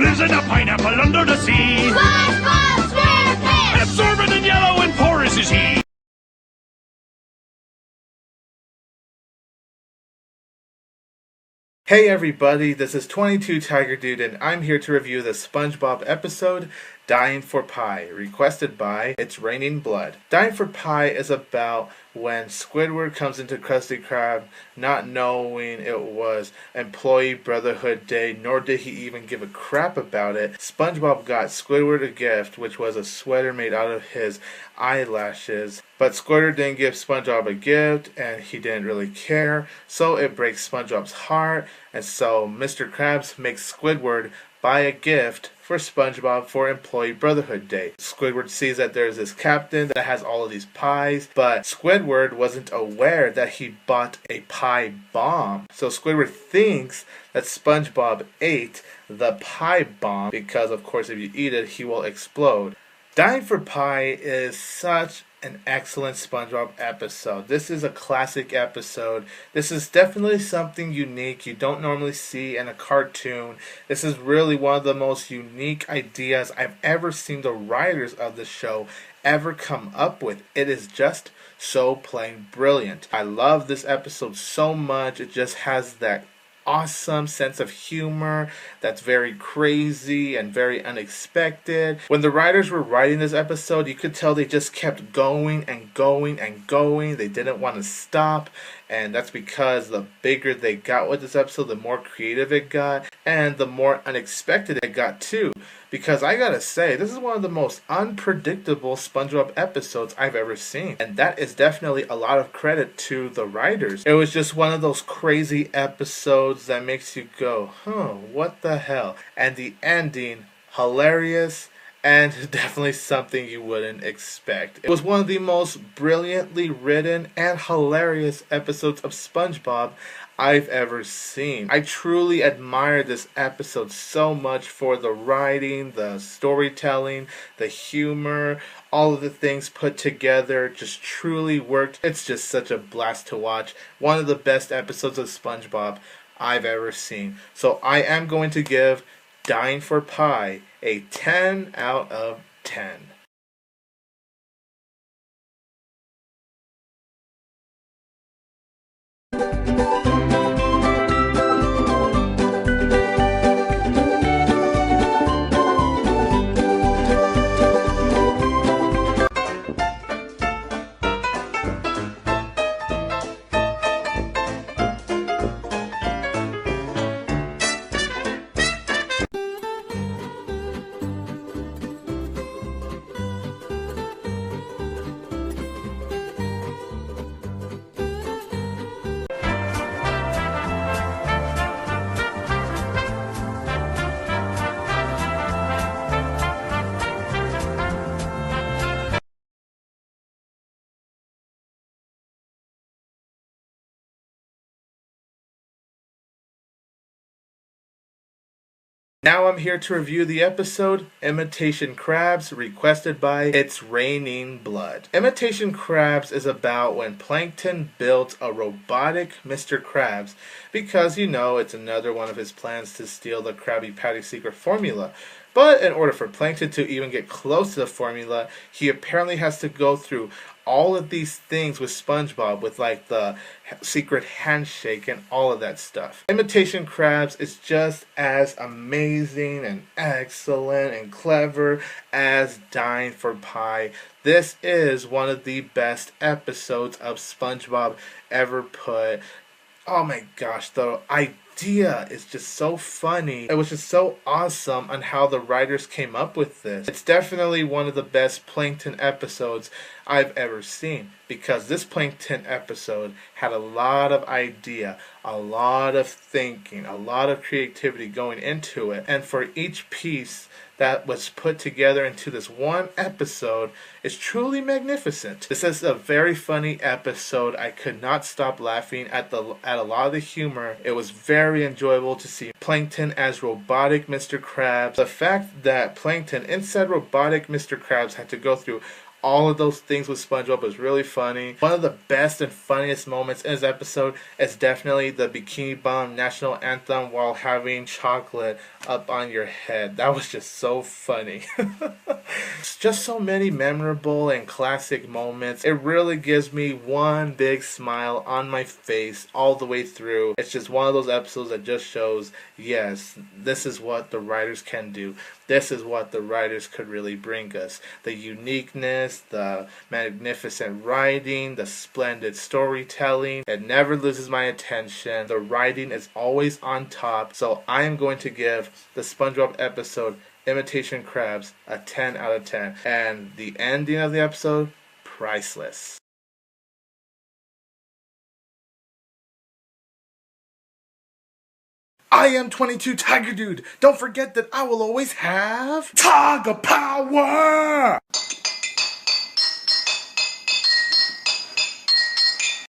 lives in a pineapple under the sea. SpongeBob SquarePants! Absorbent and yellow and porous is he. Hey everybody, this is 22 Tiger Dude and I'm here to review the SpongeBob episode Dying for Pie, requested by It's Raining Blood. Dying for Pie is about when Squidward comes into Krusty Krab not knowing it was Employee Brotherhood Day, nor did he even give a crap about it. SpongeBob got Squidward a gift, which was a sweater made out of his eyelashes, but Squidward didn't give SpongeBob a gift and he didn't really care, so it breaks SpongeBob's heart, and so Mr. Krabs makes Squidward buy a gift for SpongeBob for Employee Brotherhood Day. Squidward sees that there's this captain that has all of these pies, but Squidward wasn't aware that he bought a pie bomb. So Squidward thinks that SpongeBob ate the pie bomb because, of course, if you eat it, he will explode. Dying for Pie is such an excellent SpongeBob episode. This is a classic episode. This is definitely something unique you don't normally see in a cartoon. This is really one of the most unique ideas I've ever seen the writers of the show ever come up with. It is just so plain brilliant. I love this episode so much. It just has that awesome sense of humor that's very crazy and very unexpected. When the writers were writing this episode, you could tell they just kept going and going and going. They didn't want to stop, and that's because the bigger they got with this episode, the more creative it got and the more unexpected it got too. Because I gotta say, this is one of the most unpredictable SpongeBob episodes I've ever seen. And that is definitely a lot of credit to the writers. It was just one of those crazy episodes that makes you go, what the hell? And the ending, hilarious, and definitely something you wouldn't expect. It was one of the most brilliantly written and hilarious episodes of SpongeBob I've ever seen. I truly admire this episode so much for the writing, the storytelling, the humor, all of the things put together just truly worked. It's just such a blast to watch. One of the best episodes of SpongeBob I've ever seen. So I am going to give Dying for Pie a 10 out of 10. Now I'm here to review the episode Imitation Krabs, requested by It's Raining Blood. Imitation Krabs is about when Plankton builds a robotic Mr. Krabs because, it's another one of his plans to steal the Krabby Patty secret formula. But in order for Plankton to even get close to the formula, he apparently has to go through all of these things with SpongeBob, with like the secret handshake and all of that stuff. Imitation Krabs is just as amazing and excellent and clever as Dying for Pie. This is one of the best episodes of SpongeBob ever put. Oh my gosh, the idea is just so funny. It was just so awesome on how the writers came up with this. It's definitely one of the best Plankton episodes I've ever seen, because this Plankton episode had a lot of idea, a lot of thinking, a lot of creativity going into it, and for each piece that was put together into this one episode is truly magnificent. This is a very funny episode. I could not stop laughing at a lot of the humor. It was very enjoyable to see Plankton as robotic Mr. Krabs. The fact that Plankton inside robotic Mr. Krabs had to go through all of those things with SpongeBob was really funny. One of the best and funniest moments in this episode is definitely the Bikini Bottom national anthem while having chocolate up on your head. That was just so funny. It's just so many memorable and classic moments. It really gives me one big smile on my face all the way through. It's just one of those episodes that just shows, yes, this is what the writers can do. This is what the writers could really bring us. The uniqueness, the magnificent writing, the splendid storytelling. It never loses my attention. The writing is always on top. So I am going to give the SpongeBob episode Imitation Krabs a 10 out of 10. And the ending of the episode, priceless. I am 22 Tiger Dude. Don't forget that I will always have Tiger Power!